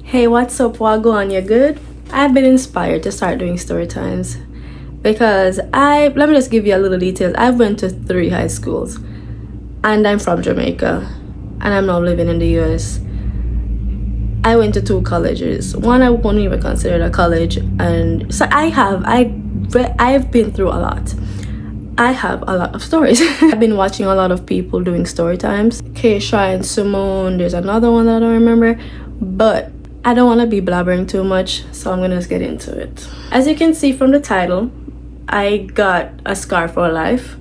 Hey, what's up? What go on? You good? I've been inspired to start doing story times because let me just give you a little details. I went to 3 high schools and I'm from Jamaica and I'm now living in the US. I went to 2 colleges. One I wouldn't even consider a college, and so I've been through a lot. I have a lot of stories. I've been watching a lot of people doing story times. Keisha and Simone, there's another one that I don't remember, but I don't want to be blabbering too much, so I'm gonna just get into it. As you can see from the title, I got a scar for life,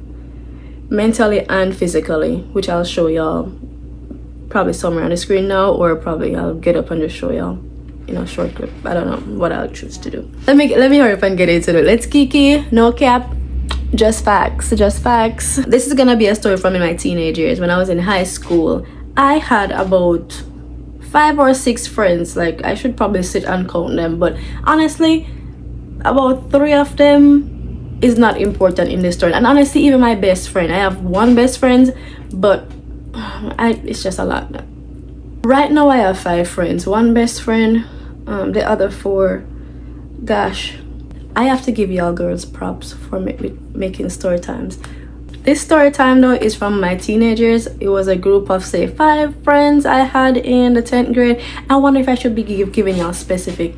mentally and physically, which I'll show y'all probably somewhere on the screen now, or probably I'll get up and just show y'all in a short clip. I don't know what I'll choose to do. Let me hurry up and get into it. Let's kiki, no cap, just facts. This is gonna be a story from in my teenage years. When I was in high school, I had about 5 or 6 friends. Like, I should probably sit and count them, but honestly about 3 of them is not important in this story. And honestly, even my best friend, I have 1 best friend, but it's just a lot. Right now I have 5 friends, 1 best friend, the other 4, gosh, I have to give y'all girls props for making story times. This story time though is from my teenagers. It was a group of say 5 friends I had in the 10th grade. I wonder if I should be giving y'all specific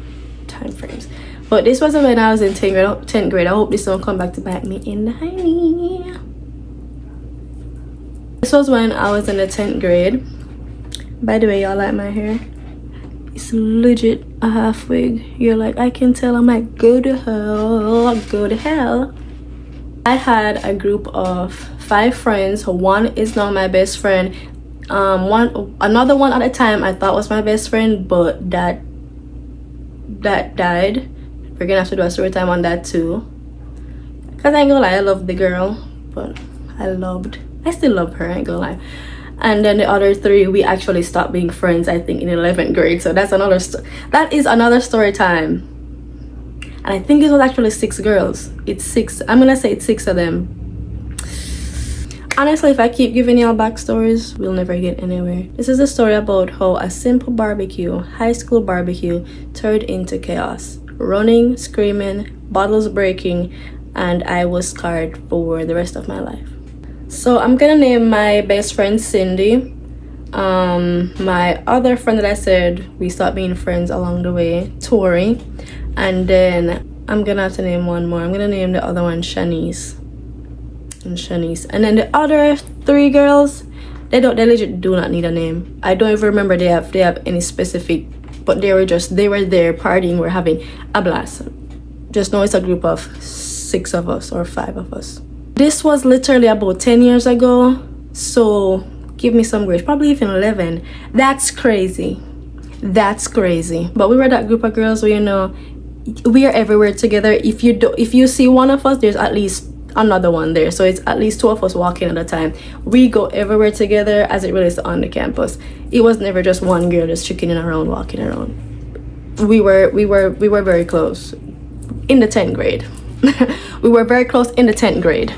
time frames, but this was when I was in 10th grade. I hope this don't come back to bite me in the hiney. This was when I was in the 10th grade. By the way, y'all like my hair? It's legit a half wig. You're like, I can tell. I'm like, go to hell. I had a group of 5 friends. 1 is now my best friend. Another one at the time I thought was my best friend, but that died. We're gonna have to do a story time on that too. Cause I ain't gonna lie, I loved the girl, but I still love her, I ain't gonna lie. And then the other 3, we actually stopped being friends, I think, in 11th grade. So that is another story time. And I think it was actually 6 girls. It's 6. I'm gonna say it's 6 of them. Honestly, if I keep giving y'all backstories, we'll never get anywhere. This is a story about how a simple barbecue, high school barbecue, turned into chaos. Running, screaming, bottles breaking, and I was scarred for the rest of my life. So I'm gonna name my best friend Cindy. My other friend that I said we stopped being friends along the way, Tori. And then I'm gonna have to name one more. I'm gonna name the other one Shanice. And then the other 3 girls, they legit do not need a name. I don't even remember they have any specific, but they were there partying, we're having a blast. Just know it's a group of 6 of us or 5 of us. This was literally about 10 years ago, so give me some grace, probably even 11. That's crazy. But we were that group of girls where, you know, we are everywhere together. If you see one of us, there's at least another one there, so it's at least 2 of us walking at a time. We go everywhere together as it relates to on the campus. It was never just one girl just chickening around, walking around. We were very close in the 10th grade. We were very close in the 10th grade.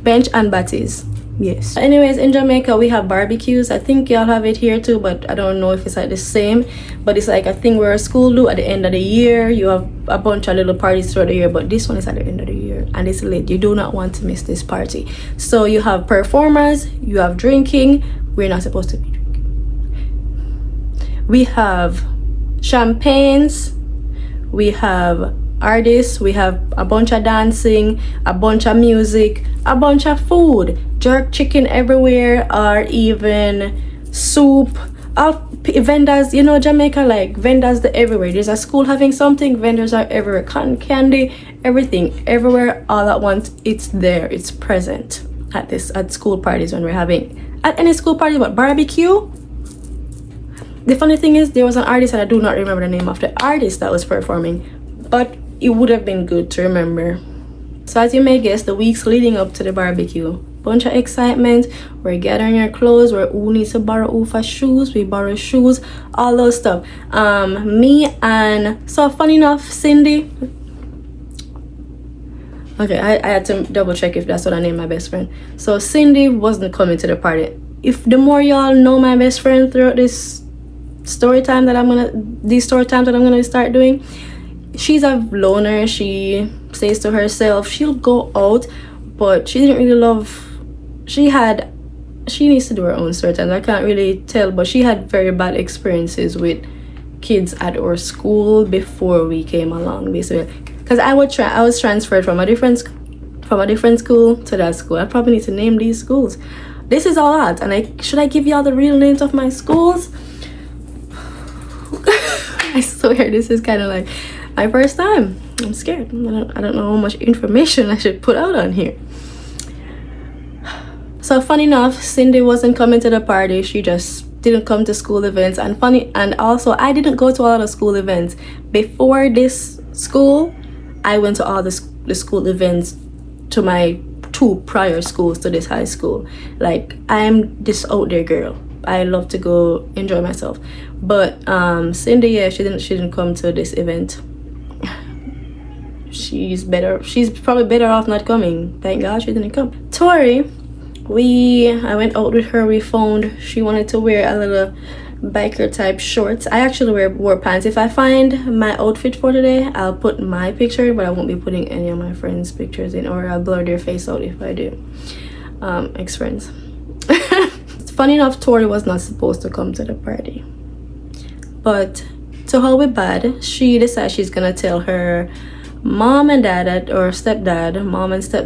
Bench and batties. Yes. Anyways, in Jamaica we have barbecues. I think y'all have it here too, but I don't know if it's like the same. But it's like a thing where a school do at the end of the year. You have a bunch of little parties throughout the year, but this one is at the end of the year and it's late. You do not want to miss this party. So you have performers, you have drinking. We're not supposed to be drinking. We have champagnes, we have artists, we have a bunch of dancing, a bunch of music, a bunch of food, jerk chicken everywhere, or even soup, vendors. You know, Jamaica, like vendors everywhere. There's a school having something, vendors are everywhere. Cotton candy, everything, everywhere, all at once. It's there, it's present at school parties when we're having at any school party. But barbecue, the funny thing is there was an artist and I do not remember the name of the artist that was performing, but it would have been good to remember. So as you may guess, the weeks leading up to the barbecue, bunch of excitement. We're gathering our clothes, where who needs to borrow who for shoes, we borrow shoes, all those stuff. Me and so funny enough, Cindy, okay, I had to double check if that's what I named my best friend. So Cindy wasn't coming to the party. If the more y'all know my best friend throughout this these story times that I'm gonna start doing. She's a loner. She says to herself she'll go out, but she didn't really love. She needs to do her own story times. I can't really tell, but she had very bad experiences with kids at our school before we came along, basically. Because I was transferred from a different school to that school. I probably need to name these schools. This is all that, and should I give y'all the real names of my schools? I swear this is kind of like my first time. I'm scared. I don't know how much information I should put out on here. So funny enough, Cindy wasn't coming to the party. She just didn't come to school events. And also I didn't go to a lot of school events. Before this school, I went to all the school events to my 2 prior schools to this high school. Like, I'm this out there girl. I love to go enjoy myself. But Cindy, yeah, she didn't come to this event. She's probably better off not coming. Thank God she didn't come. Tori, I went out with her. We found she wanted to wear a little biker type shorts. I actually wore pants. If I find my outfit for today, I'll put my picture, but I won't be putting any of my friends' pictures in, or I'll blur their face out if I do. Ex-friends. Funny enough, Tori was not supposed to come to the party, but to her we bad, she decided she's gonna tell her mom and stepdad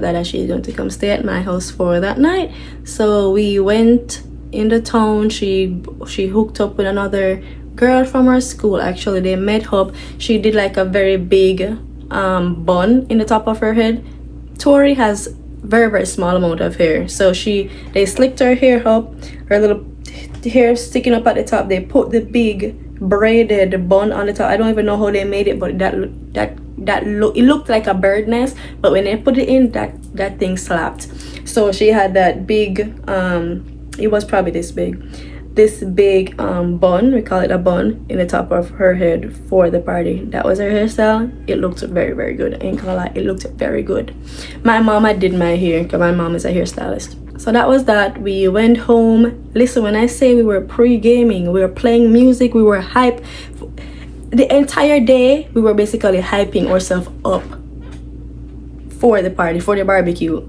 that she's going to come stay at my house for that night. So we went in the town. She hooked up with another girl from our school. Actually, they met up. She did like a very big bun in the top of her head. Tori has very, very small amount of hair, so they slicked her hair up, her little hair sticking up at the top. They put the big braided bun on the top. I don't even know how they made it, but it looked like a bird nest, but when they put it in, that thing slapped. So she had that big it was probably this big bun, we call it a bun, in the top of her head for the party. That was her hairstyle. It looked very, very good. I ain't gonna lie, it looked very good. My mama did my hair because my mom is a hairstylist. So that was that. We went home. Listen, when I say we were pre-gaming, we were playing music, we were hype. The entire day we were basically hyping ourselves up for the party, for the barbecue,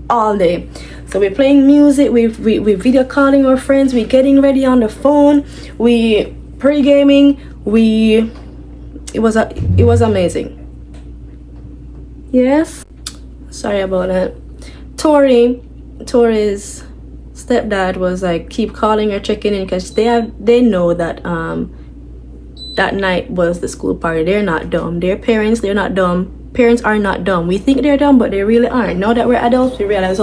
all day. So we're playing music, we video calling our friends, we getting ready on the phone, we pre-gaming, it was amazing. Yes, sorry about that. Tori's stepdad was like keep calling her, checking in, because they know that that night was the school party. They're not dumb. They're parents. They're not dumb. Parents are not dumb. We think they're dumb, but they really aren't. Now that we're adults, we realize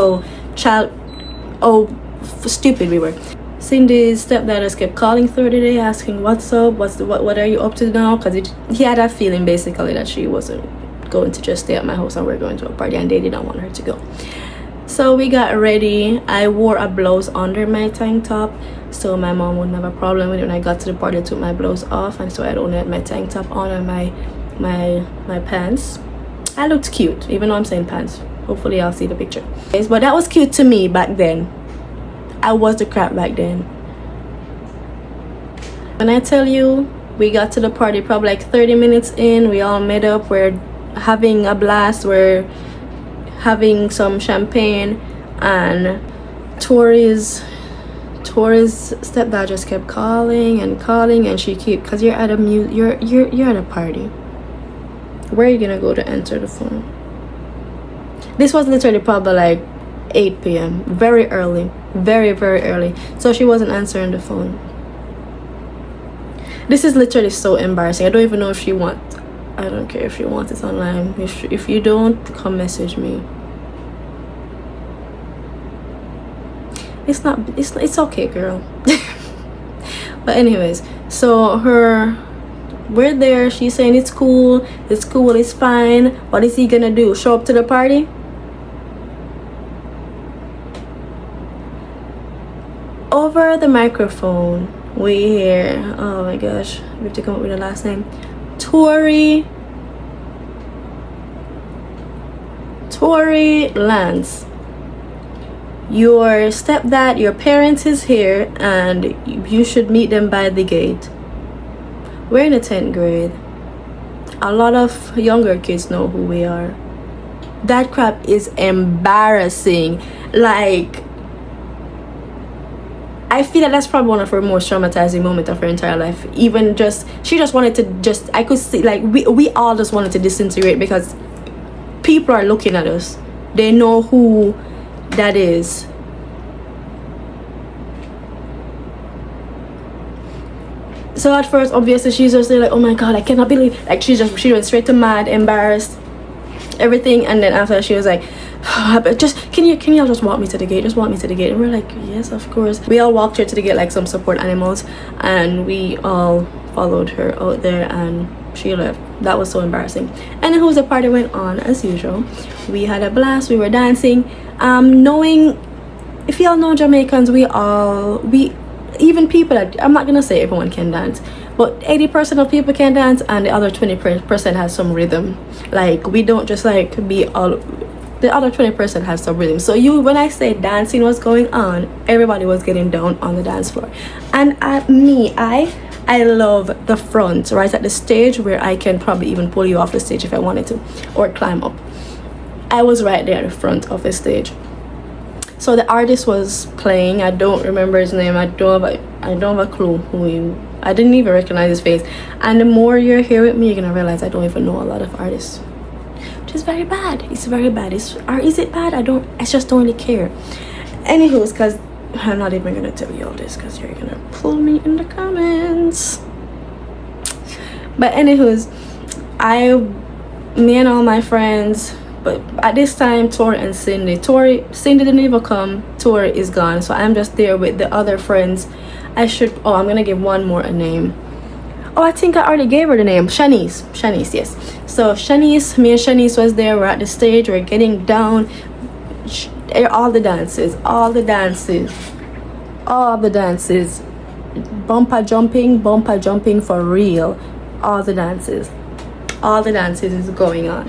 stupid we were. Cindy's stepdad just kept calling through the day, asking what's up, what are you up to now? Because he had that feeling basically that she wasn't going to just stay at my house and we're going to a party, and they did not want her to go. So we got ready. I wore a blouse under my tank top, so my mom wouldn't have a problem with it. When I got to the party, I took my blouse off, and so I only had my tank top on and my pants. I looked cute, even though I'm saying pants. Hopefully I'll see the picture. But that was cute to me back then. I was the crap back then. When I tell you, we got to the party probably like 30 minutes in. We all met up. We're having a blast. We're having some champagne, and Tori's stepdad just kept calling, and she kept, because you're at a party. Where are you gonna go to answer the phone? This was literally probably like 8 p.m. very early, very, very early. So she wasn't answering the phone. This is literally so embarrassing. I don't even know if she wants. I don't care if you want it online. If you don't, come message me. It's okay, girl. But anyways, so we're there. She's saying it's cool, it's fine. What is he gonna do? Show up to the party? Over the microphone, we hear, oh my gosh, we have to come up with a last name. Tori Lance, your stepdad, your parents is here, and you should meet them by the gate. We're in the 10th grade. A lot of younger kids know who we are. That crap is embarrassing. Like, I feel that's probably one of her most traumatizing moments of her entire life. Even just, she just wanted to just, I could see, like, we all just wanted to disintegrate because people are looking at us. They know who that is. So at first, obviously, she's just like, oh my god, I cannot believe, like, she went straight to mad, embarrassed, everything. And then after, she was like, but just can y'all just walk me to the gate, just walk me to the gate. And we're like, yes, of course. We all walked her to the gate like some support animals, and we all followed her out there, and she left. That was so embarrassing. And then the party went on as usual. We had a blast, we were dancing. Knowing, if y'all know Jamaicans, we even people that, I'm not gonna say everyone can dance, but 80% of people can dance, and the other 20% has some rhythm. Like, we don't just like be all, the other 20% has some rhythm. So when I say dancing was going on, everybody was getting down on the dance floor. And I love the front, right at the stage, where I can probably even pull you off the stage if I wanted to, or climb up. I was right there at the front of the stage. So the artist was playing. I don't remember his name. I don't have a clue who he. I didn't even recognize his face. And the more you're here with me, you're gonna realize I don't even know a lot of artists, which is very bad. It's very bad. Is it bad? I just don't really care. Anywho's, because I'm not even gonna tell you all this because you're gonna pull me in the comments. But anywho's, me and all my friends. But at this time, Tori and Cindy didn't even come. Tori is gone, so I'm just there with the other friends. I'm gonna give one more a name. Oh, I think I already gave her the name. Shanice, yes. So Shanice, me and Shanice was there. We're at the stage, we're getting down. All the dances, bumper jumping for real. All the dances is going on.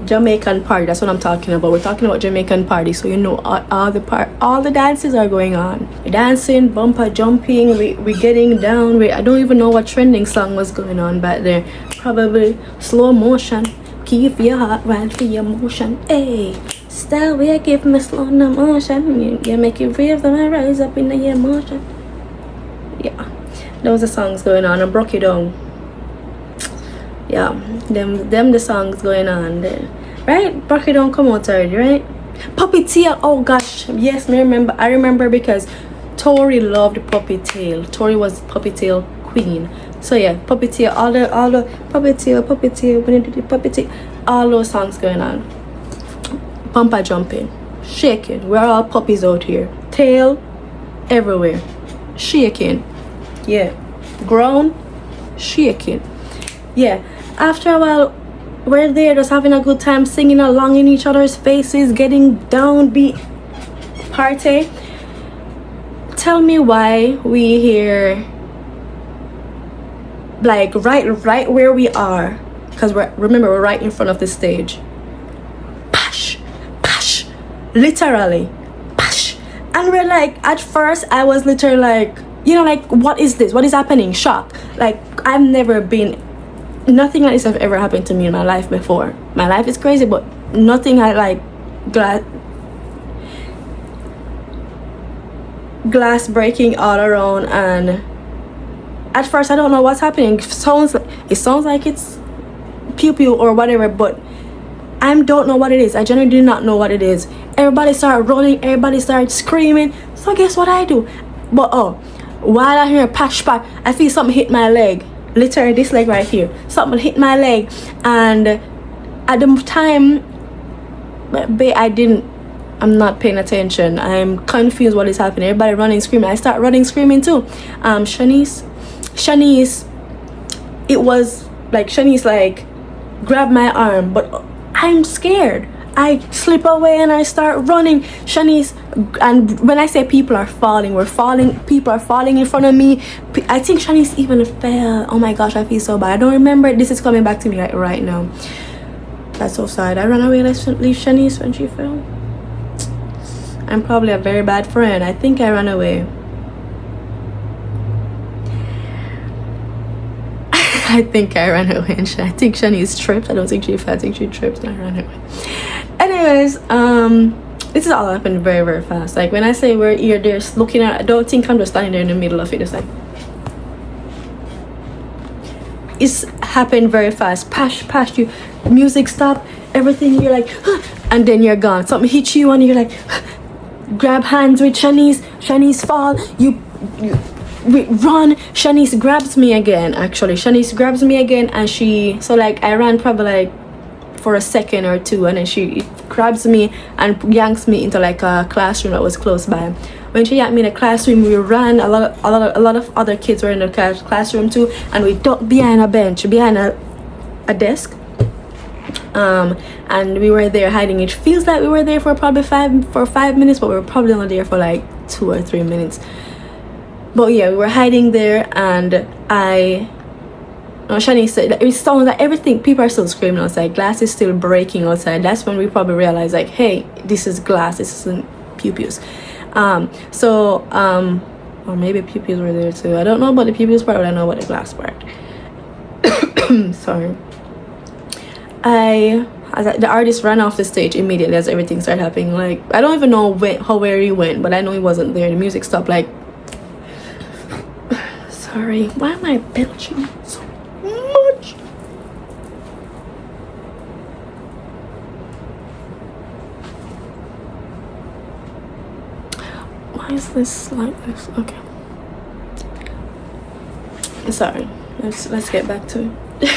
Jamaican party, that's what I'm talking about. We're talking about Jamaican party, so you know all the dances are going on. We're dancing, bumper jumping, we're getting down. I don't even know what trending song was going on back there. Probably slow motion. Keep your heart right for your motion. Hey, style we give me slow no motion. You make it real, then I rise up in the emotion. Yeah, those are songs going on. I broke it down. Yeah, them the songs going on there, right? Broke it down, come out already, right? Puppy tail, oh gosh, yes, I remember because Tori loved puppy tail. Tori was puppy tail queen. So yeah, puppy tail, all the puppy tail, when you do the puppy tail, all those songs going on. Bumper jumping, shaking, we're all puppies out here. Tail everywhere, shaking. Yeah, ground, shaking. Yeah, after a while, we're there just having a good time, singing along in each other's faces, getting downbeat party. Tell me why we here, like right where we are, because we're right in front of the stage. Pash, literally, pash. And we're like, at first I was literally like, like, what is this? What is happening? Shock. Like, I've never been. Nothing like this have ever happened to me in my life before. My life is crazy, but nothing I like glass breaking all around. And at first I don't know what's happening. It sounds like it's pew pew or whatever, but I don't know what it is. I genuinely do not know what it is. Everybody started running, everybody started screaming. So guess what I do? But while I hear pash pash, I feel something hit my leg. Literally this leg right here, something hit my leg, and at the time I'm not paying attention. I'm confused what is happening. Everybody running, screaming. I start running, screaming too. Shanice, it was like Shanice like grabbed my arm, but I'm scared. I slip away and I start running. Shanice, and when I say people are falling, people are falling in front of me. I think Shanice even fell. Oh my gosh, I feel so bad. I don't remember. This is coming back to me right now. That's so sad. I ran away and I leave Shanice when she fell. I'm probably a very bad friend. I think I ran away. I think I ran away. And I think Shanice tripped. I don't think she fell. I think she tripped and I ran away. Anyways, this is all happened very, very fast. Like when I say we're here, they're looking at. I don't think I'm just standing there in the middle of it. It's like it's happened very fast. Past you, music stop, everything. You're like, and then you're gone. Something hits you and you're like, grab hands with Shanice. Shanice fall. You run. Shanice grabs me again. Actually, Shanice grabs me again, and so like I ran probably like for a second or two, and then she grabs me and yanks me into like a classroom that was close by. When she yanked me in the classroom, we ran. A lot of other kids were in the classroom too, and we ducked behind a bench, behind a desk. And we were there hiding. It feels like we were there for probably 5 minutes, but we were probably only there for like 2 or 3 minutes. But yeah, we were hiding there, and Shani said it sounds like everything. People are still screaming outside. Glass is still breaking outside. That's when we probably realized, like, hey, this is glass. This isn't pew-pews. Or maybe pew-pews were there too. I don't know about the pew-pews part, but I know about the glass part. Sorry. The artist ran off the stage immediately as everything started happening. Like, I don't even know where he went, but I know he wasn't there. The music stopped. Like, sorry, why am I belching so much? Why is this like this? Okay, sorry. Let's get back to it.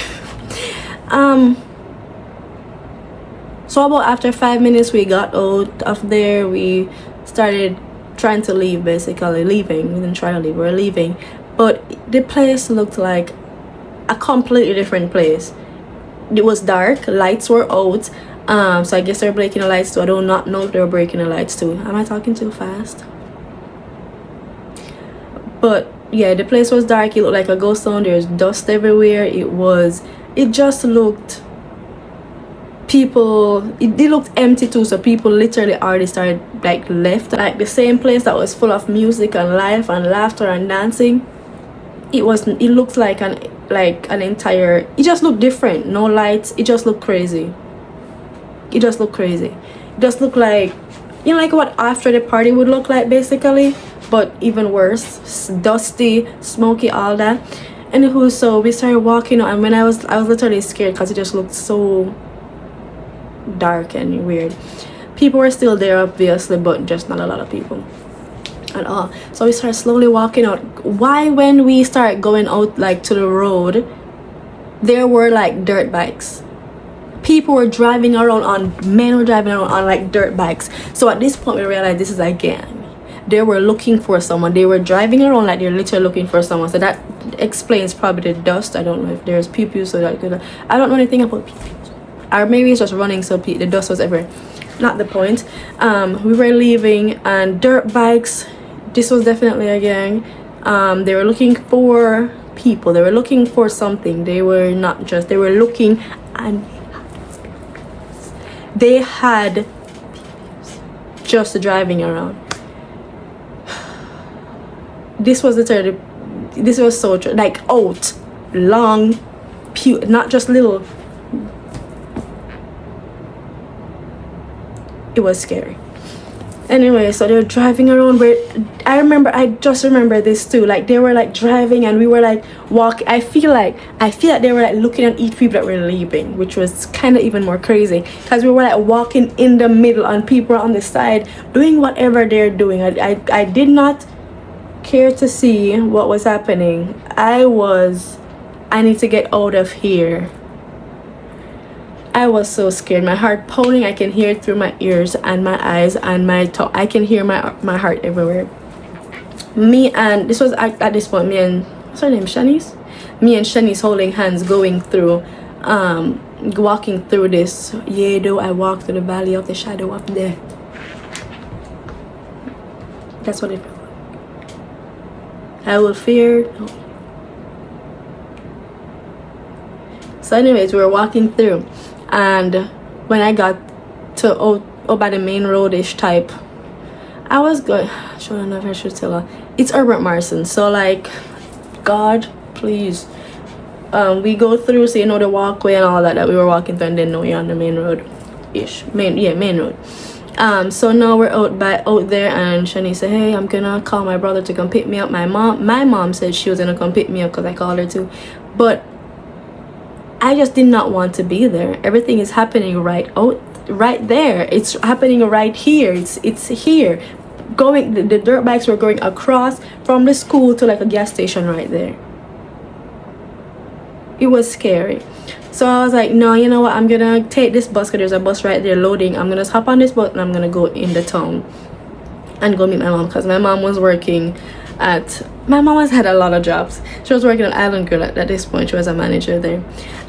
So about after 5 minutes, we got out of there. We started trying to leave, basically leaving. We didn't try to leave, we were leaving. But the place looked like a completely different place. It was dark, lights were out. So I guess they're breaking the lights too. I do not know if they were breaking the lights too. Am I talking too fast? But yeah, the place was dark. It looked like a ghost town. There's dust everywhere. It just looked, it looked empty too. So people literally already started like left. Like the same place that was full of music and life and laughter and dancing, it looked like an entire, it just looked different. No lights. It just looked crazy. It just looked like, you know, like what after the party would look like, basically, but even worse. Dusty, smoky, all that. Anywho, so we started walking, and when I was literally scared because it just looked so dark and weird. People were still there, obviously, but just not a lot of people at all. So we started slowly walking out. Why, when we start going out like to the road, there were like dirt bikes. People were driving around men were driving around on like dirt bikes. So at this point we realized this is a gang. They were looking for someone. They were driving around like they're literally looking for someone. So that explains probably the dust. I don't know if there's pew-pews, so that I don't know anything about pew-pews. Or maybe it's just running, so the dust was everywhere. Not the point. We were leaving, and dirt bikes. This was definitely a gang. They were looking for people. They were looking for something. They were looking, and they had just driving around. This was so like out, long, not just little. It was scary. Anyway, so they're driving around. I just remember this too. Like they were like driving, and we were like walking. I feel like they were like looking at each people that were leaving, which was kind of even more crazy because we were like walking in the middle, and people were on the side doing whatever they're doing. I did not care to see what was happening. I need to get out of here. I was so scared. My heart pounding. I can hear it through my ears and my eyes and my tongue. I can hear my heart everywhere. This was at this point, what's her name, Shanice? Me and Shanice holding hands, going through, walking through this. Yeah, though I walked through the valley of the shadow of death. That's what it felt like. I will fear no. So anyways, we were walking through, and when I got to by the main roadish type I was going, I don't know if I should tell her. It's Herbert Marson. So like, God, please. We go through, so you know the walkway and all that we were walking through, and then now you're on the main road ish. Main road. So now we're out there, and Shani said, hey, I'm gonna call my brother to come pick me up. My mom said she was gonna come pick me up because I called her too, but I just did not want to be there. Everything is happening right there. It's happening right here. It's here. The dirt bikes were going across from the school to like a gas station right there. It was scary. So I was like, no, you know what, I'm gonna take this bus because there's a bus right there loading. I'm gonna hop on this bus and I'm gonna go in the town and go meet my mom, because my mom was working at, my mom has had a lot of jobs. She was working at Island Girl at this point. She was a manager there,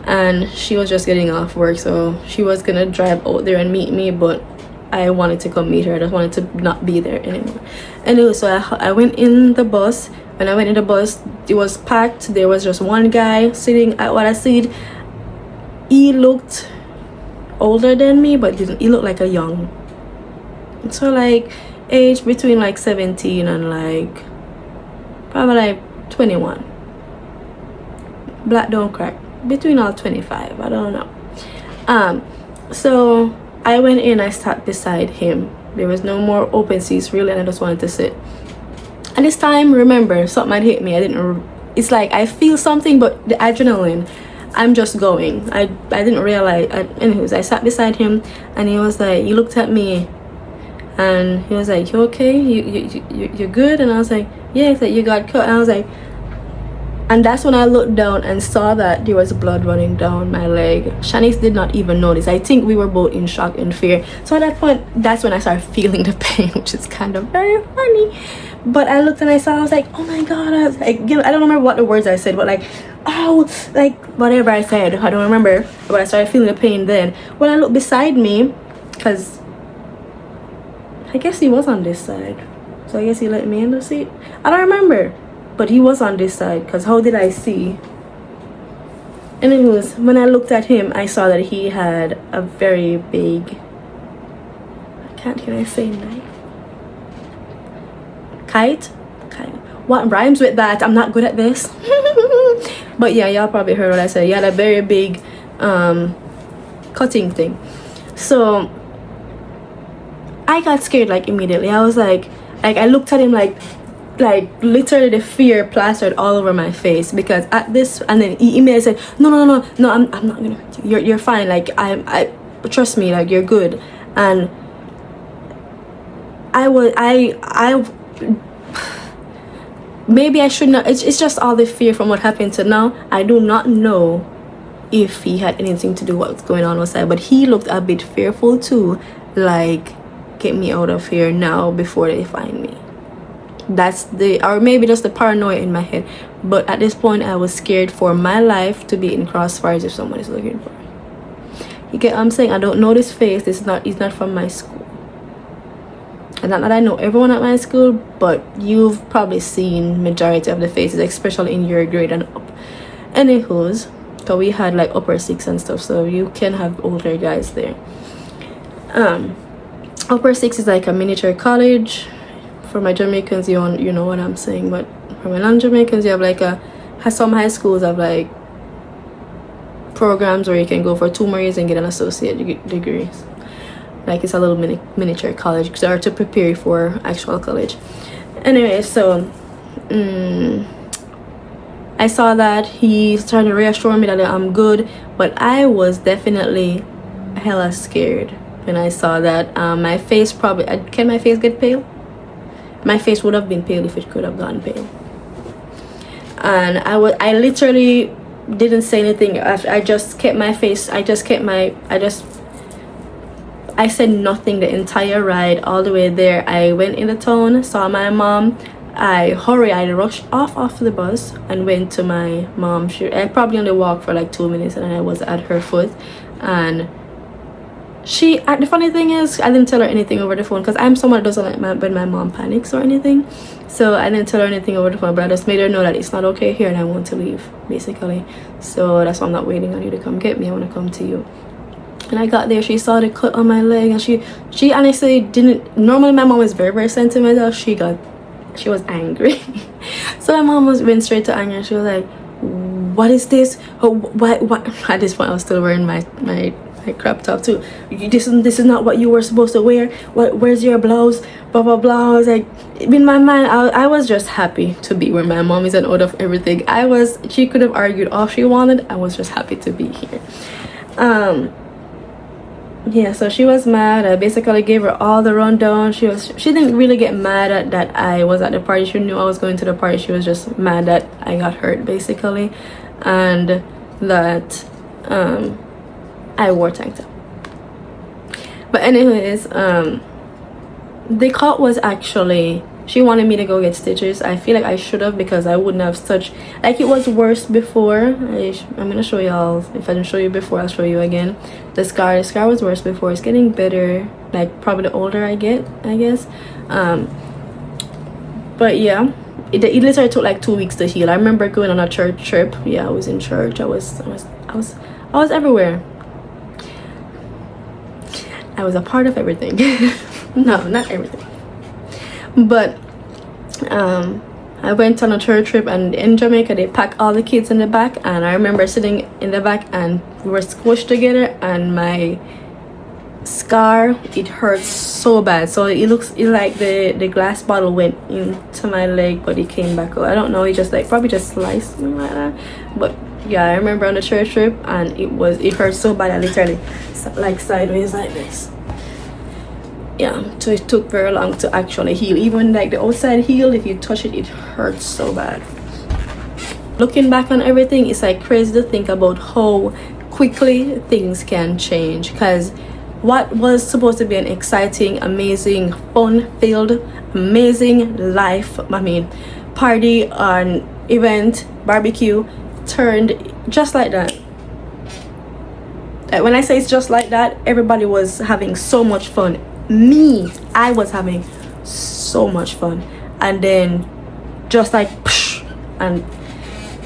and she was just getting off work, so she was gonna drive out there and meet me, but I wanted to come meet her. I just wanted to not be there anymore. Anyway, so I went in the bus. When I went in the bus, it was packed. There was just one guy sitting at what I said. He looked older than me, but he looked like a young. So like age between like 17 and like probably like 21. Black don't crack. Between all 25. I don't know. So I went in, I sat beside him. There was no more open seats really, and I just wanted to sit. And this time, remember, something had hit me. It's like I feel something, but the adrenaline, I'm just going. I didn't realize. Anyways, I sat beside him, and he was like, he looked at me, and he was like, you okay? You're good? And I was like, yeah. He's like, you got cut? And I was like, and that's when I looked down and saw that there was blood running down my leg. Shanice did not even notice. I think we were both in shock and fear. So at that point, that's when I started feeling the pain, which is kind of very funny. But I looked and I saw, I was like, oh my God. I was like, you know, I don't remember what the words I said, but like, oh, like whatever I said, I don't remember. But I started feeling the pain then. When I looked beside me, because I guess he was on this side. So I guess he let me in the seat. I don't remember. But he was on this side, because how did I see? And it was, when I looked at him, I saw that he had a very big, can I say knife? Kite? What rhymes with that? I'm not good at this. But yeah, y'all probably heard what I said. He had a very big cutting thing. So I got scared like immediately. I was like I looked at him like literally the fear plastered all over my face, because at this, and then he immediately said, no, I'm not gonna hurt you. You're fine. Like I trust me. Like you're good. And I maybe I should not. It's just all the fear from what happened to now. I do not know if he had anything to do with what's going on outside, but he looked a bit fearful too. Like, get me out of here now before they find me. That's or maybe just the paranoia in my head. But at this point, I was scared for my life to be in crossfires if someone is looking for me. You get what I'm saying? I don't know this face. He's not from my school. And not that I know everyone at my school, but you've probably seen majority of the faces, especially in your grade and up. Anywho's, so we had like upper six and stuff, so you can have older guys there. Upper six is like a miniature college. For my Jamaicans, you know what I'm saying, but for my non-Jamaicans, you have like some high schools have like programs where you can go for 2 more years and get an associate degree. Like it's a little miniature college to prepare you for actual college. Anyway, so I saw that he's trying to reassure me that I'm good, but I was definitely hella scared when I saw that. My face probably, can my face get pale? My face would have been pale if it could have gone pale. And I literally didn't say anything. I just kept my face. I said nothing the entire ride all the way there. I went in the town, saw my mom. I rushed off the bus and went to my mom. I probably only walked for like 2 minutes, and I was at her foot. And the funny thing is, I didn't tell her anything over the phone, because I'm someone that doesn't like when my mom panics or anything. So I didn't tell her anything over the phone, but I just made her know that it's not okay here and I want to leave, basically. So that's why I'm not waiting on you to come get me. I want to come to you. When I got there, she saw the cut on my leg, and she honestly didn't. Normally my mom is very, very sentimental. She was angry. So my mom went straight to anger. She was like, what is this? Oh, what at this point I was still wearing my crop top too. This is not what you were supposed to wear. Where's your blouse? Blah blah blah. I was like, in my mind, I was just happy to be where my mom is and out of everything. She could have argued all she wanted. I was just happy to be here. Yeah, so she was mad. I basically gave her all the rundown. She didn't really get mad at that I was at the party. She knew I was going to the party. She was just mad that I got hurt basically, and that I wore tank top. But anyways, the cut was actually, she wanted me to go get stitches. I feel like I should have, because I wouldn't have such, like, it was worse before. I'm gonna show y'all. If I didn't show you before, I'll show you again. The scar was worse before. It's getting better, like probably the older I get, I guess. But yeah, it literally took like 2 weeks to heal. I remember going on a church trip. Yeah, I was in church. I was everywhere. I was a part of everything. No, not everything, but I went on a church trip, and in Jamaica they pack all the kids in the back, and I remember sitting in the back and we were squished together, and my scar, it hurts so bad. So it like the glass bottle went into my leg, but it came back out. I don't know, it just like probably just sliced me like that. But yeah, I remember on the church trip, and it hurt so bad. I literally like sideways like this. Yeah, so it took very long to actually heal. Even like the outside healed, if you touch it, it hurts so bad. Looking back on everything, it's like crazy to think about how quickly things can change, because what was supposed to be an exciting, amazing, fun-filled, amazing life, party, an event, barbecue, turned just like that. When I say it's just like that, everybody was having so much fun. I was having so much fun, and then just like psh,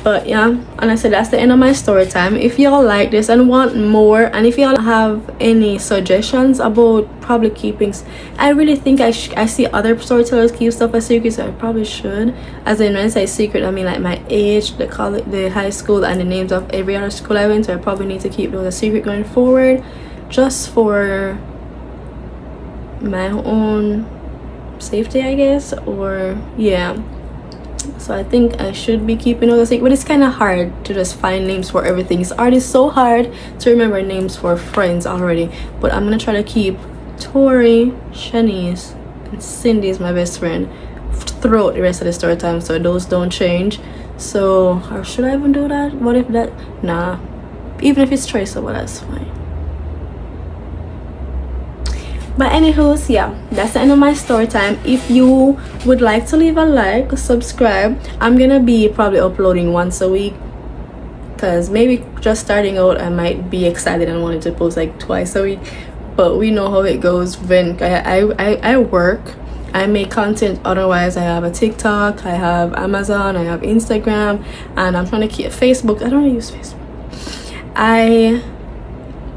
but yeah, and I said that's the end of my story time. If y'all like this and want more, and if y'all have any suggestions about probably keeping, I really think I see other storytellers keep stuff a secret, so I probably should. As in, when I say secret, I mean like my age, the college, the high school, and the names of every other school I went to. I probably need to keep those a secret going forward, just for my own safety, I guess. Or yeah, so I think I should be keeping all the secret, but it's kind of hard to just find names for everything. It's already so hard to remember names for friends already, but I'm gonna try to keep Tori, Shanice, and Cindy is my best friend throughout the rest of the story time, so those don't change. So, or should I even do that? What if that, nah, even if it's traceable, that's fine. But anywho's, yeah, that's the end of my story time. If you would like to leave a like, subscribe. I'm gonna be probably uploading once a week, because maybe just starting out I might be excited and wanted to post like twice a week, but we know how it goes when I work, I make content. Otherwise, I have a TikTok, I have Amazon, I have Instagram, and I'm trying to keep Facebook. I don't use Facebook.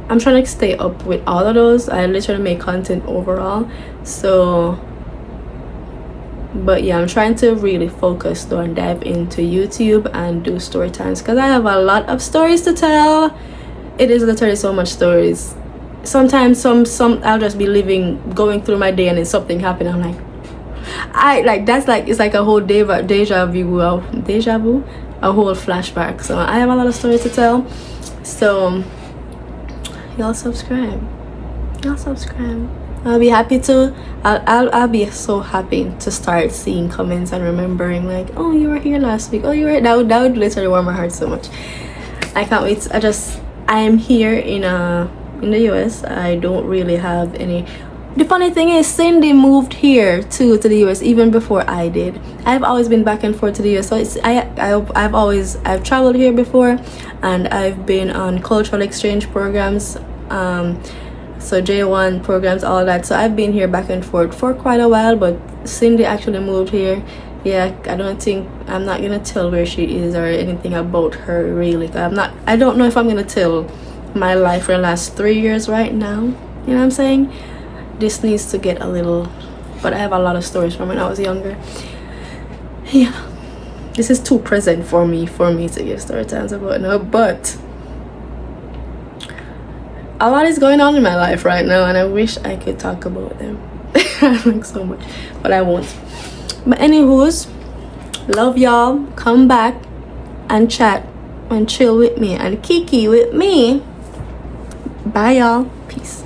I'm trying to stay up with all of those. I literally make content overall. So, but yeah, I'm trying to really focus though and dive into YouTube and do story times, because I have a lot of stories to tell. It is literally so much stories. Sometimes some I'll just be going through my day, and then something happened. I'm like, that's like, it's like a whole deja vu, a whole flashback. So I have a lot of stories to tell. So y'all subscribe. I'll be happy to. I'll be so happy to start seeing comments and remembering like, oh, you were here last week, oh, you were, that would literally warm my heart so much. I can't wait. I am here in the US. I don't really have any. The funny thing is, Cindy moved here to the US even before I did. I've always been back and forth to the US, so I've traveled here before, and I've been on cultural exchange programs, so J1 programs, all that. So I've been here back and forth for quite a while, but Cindy actually moved here. Yeah, I'm not gonna tell where she is or anything about her really. I don't know if I'm gonna tell my life for the last 3 years right now. You know what I'm saying? This needs to get a little, but I have a lot of stories from when I was younger. Yeah, this is too present for me to give story times about now, but a lot is going on in my life right now, and I wish I could talk about them. Like so much, but I won't. But anywho's, love y'all. Come back and chat and chill with me and kiki with me. Bye y'all. Peace.